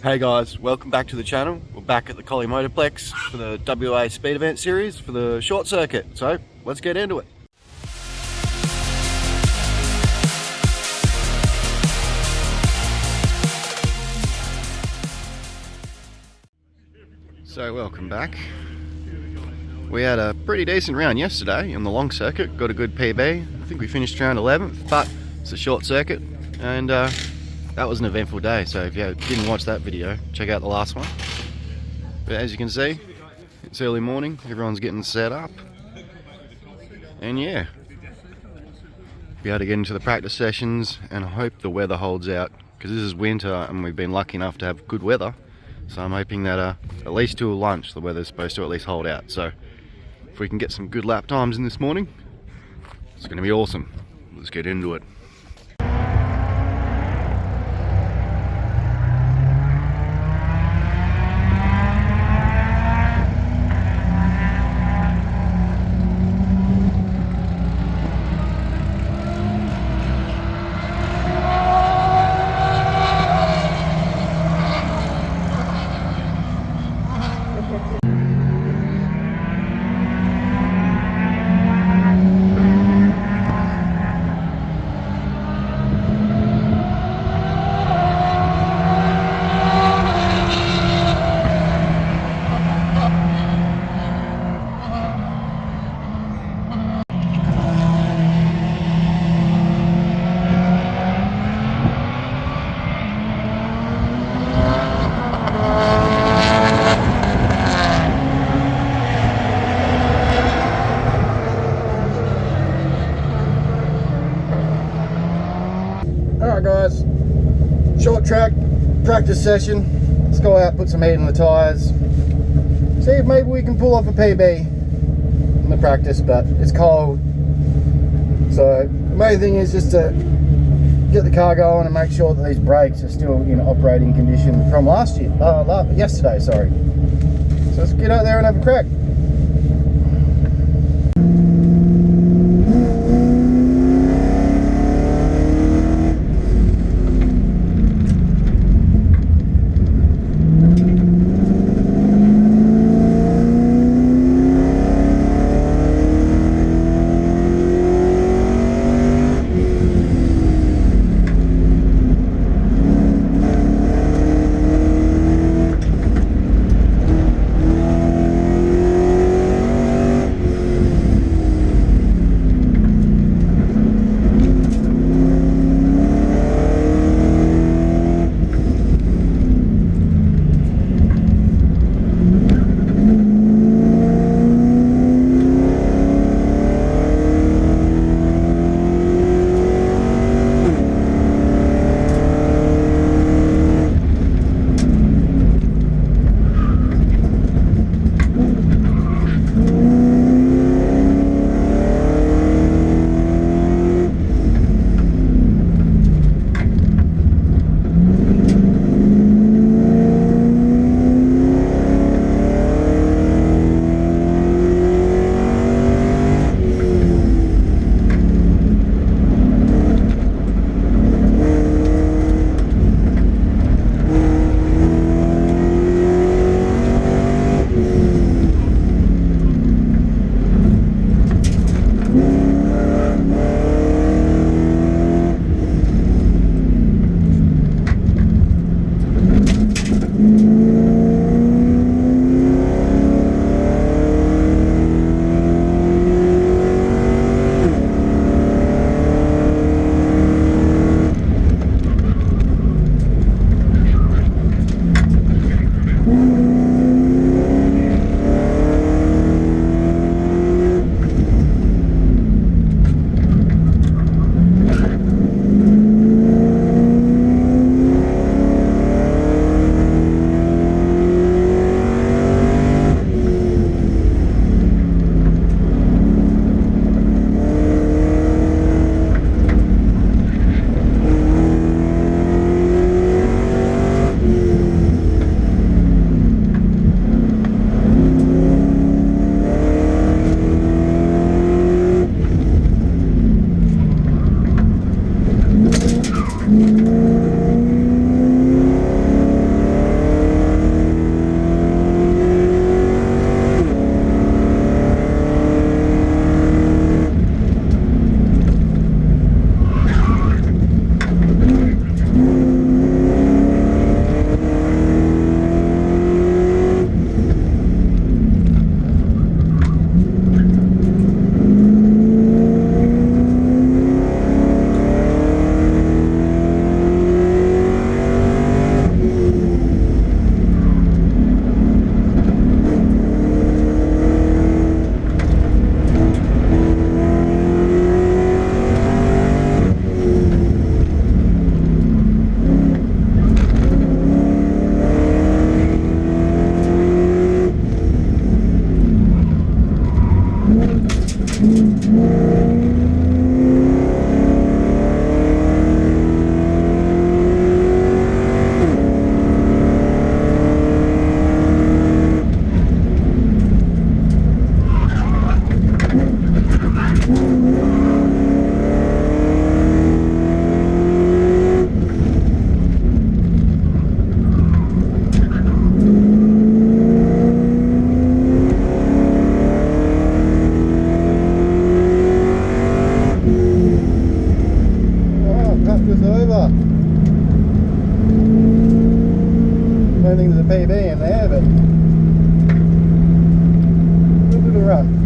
Hey guys, welcome back to the channel. We're back at the Collie Motorplex for the WA Speed Event Series for the short circuit. So let's get into it. So welcome back. We had a pretty decent round yesterday on the long circuit, got a good PB. I think we finished around 11th, but it's a short circuit and that was an eventful day. So if you didn't watch that video, check out the last one. But as you can see, it's early morning, everyone's getting set up. And yeah, be able to get into the practice sessions and I hope the weather holds out, because this is winter and we've been lucky enough to have good weather. So I'm hoping that at least till lunch the weather's supposed to at least hold out. So if we can get some good lap times in this morning, it's going to be awesome. Let's get into it. Alright guys, short track practice session. Let's go out, put some heat in the tyres, see if maybe we can pull off a PB in the practice, but it's cold. So the main thing is just to get the car going and make sure that these brakes are still in operating condition from yesterday, sorry. So let's get out there and have a crack. don't think there's a PB in there, but a good little run.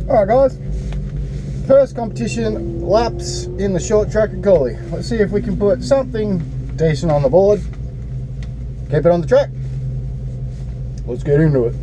Alright guys, first competition laps in the short track at Collie. Let's see if we can put something decent on the board, keep it on the track. Let's get into it.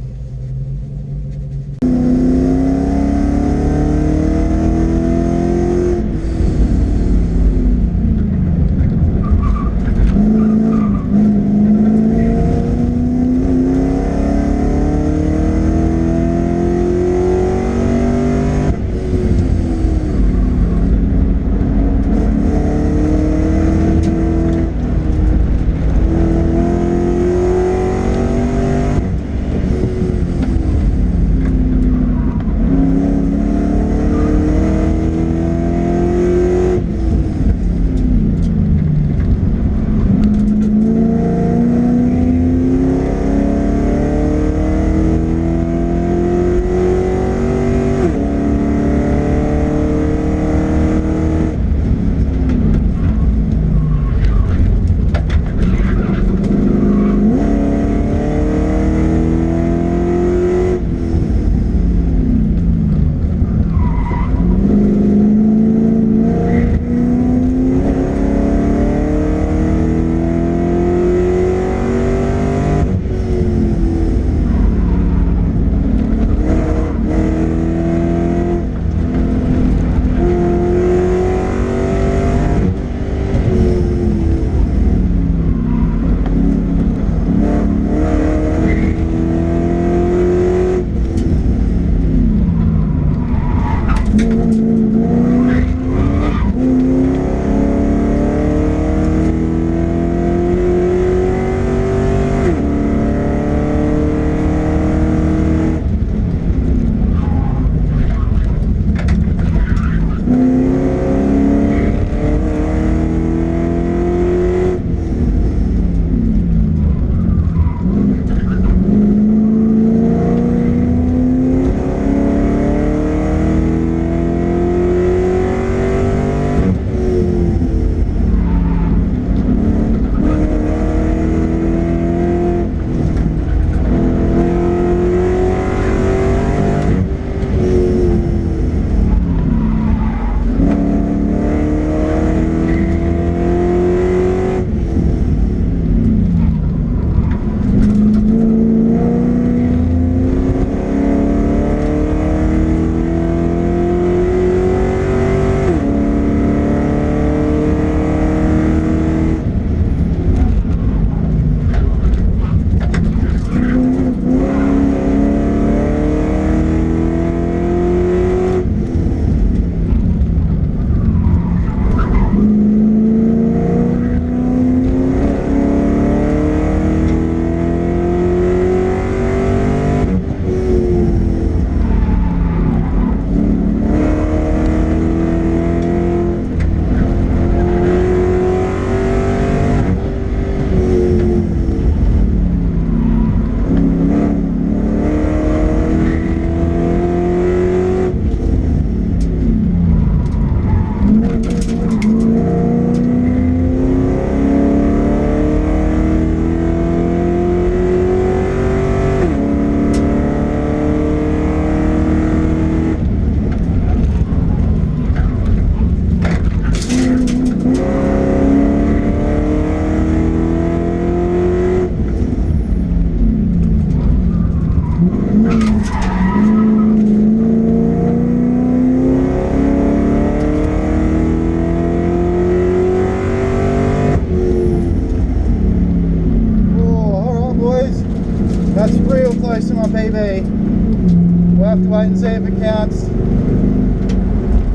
close to my PB. We'll have to wait and see if it counts.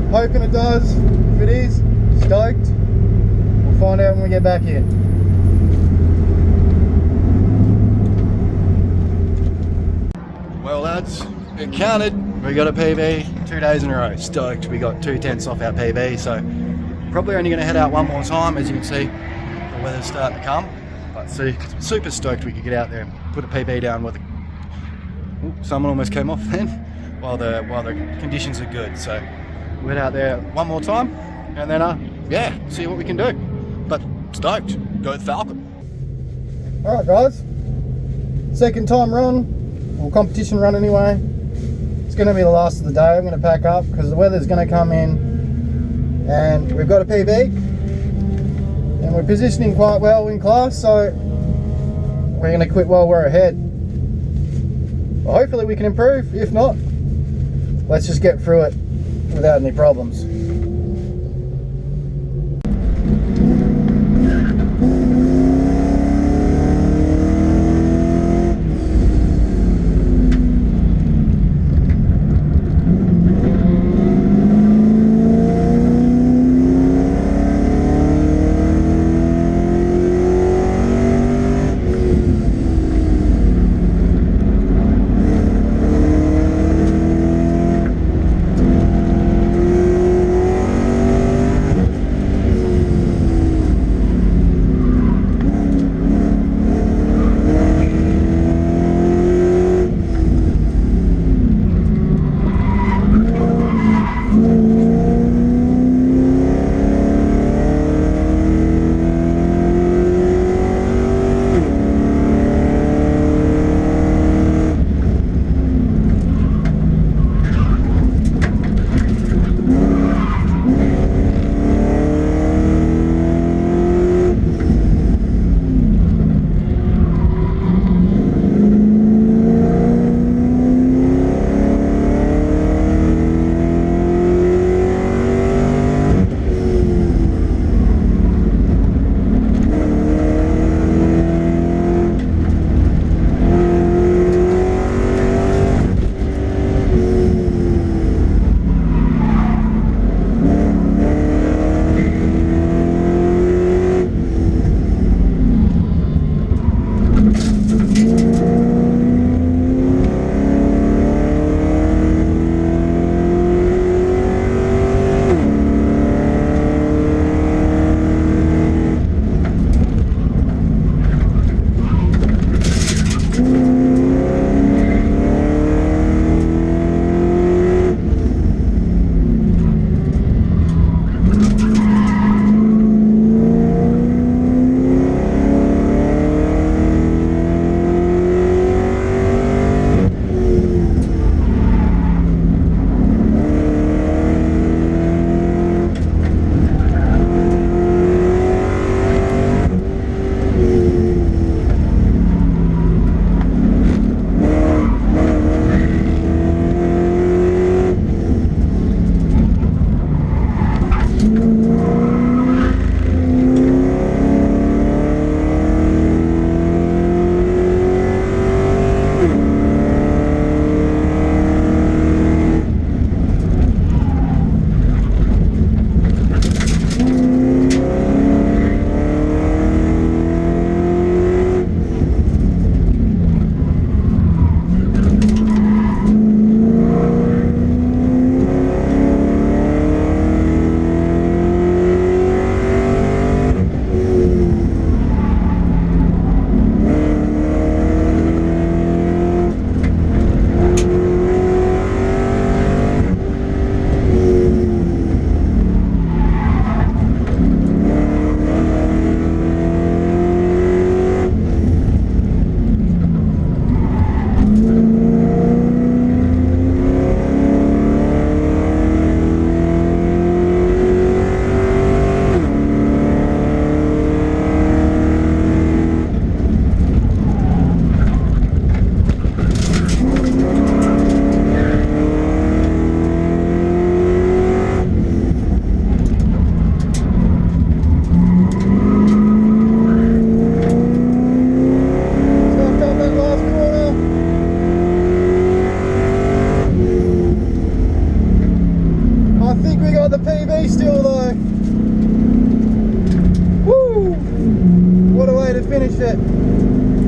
Hoping it does. If it is, stoked. We'll find out when we get back here. Well lads, it counted. We got a PB 2 days in a row. Stoked. We got 2/10 off our PB, so probably only going to head out one more time. As you can see, the weather's starting to come. But see, super stoked we could get out there and put a PB down with someone almost came off then while the conditions are good. So we'll head out there one more time and then yeah, see what we can do. But stoked. Go with Falcon. Alright guys, second time run, or competition run anyway. It's going to be the last of the day. I'm going to pack up because the weather's going to come in and we've got a PB and we're positioning quite well in class, so we're going to quit while we're ahead. Well, hopefully we can improve. If not, let's just get through it without any problems.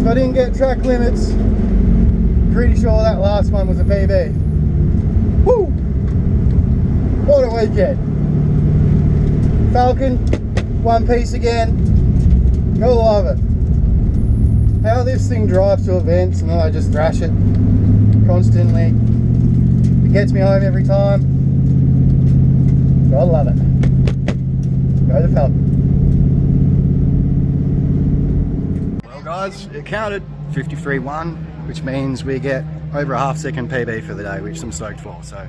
If I didn't get track limits, pretty sure that last one was a PB. Woo! What a weekend. Falcon, one piece again. You'll love it. How this thing drives to events and then I just thrash it constantly. It gets me home every time. I love it. Go the Falcon. Well guys, it counted 53.1, which means we get over a half-second PB for the day, which I'm stoked for. So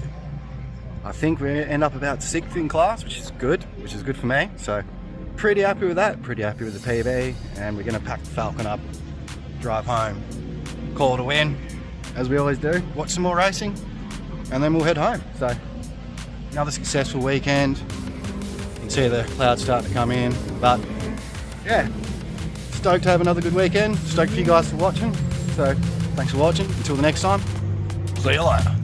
I think we end up about 6th in class, which is good for me. So pretty happy with that, pretty happy with the PB, and we're gonna pack the Falcon up, drive home, call it a win, as we always do, watch some more racing, and then we'll head home. So another successful weekend. You can see the clouds starting to come in, but yeah, stoked to have another good weekend. Stoked for you guys for watching. So thanks for watching. Until the next time, see you later.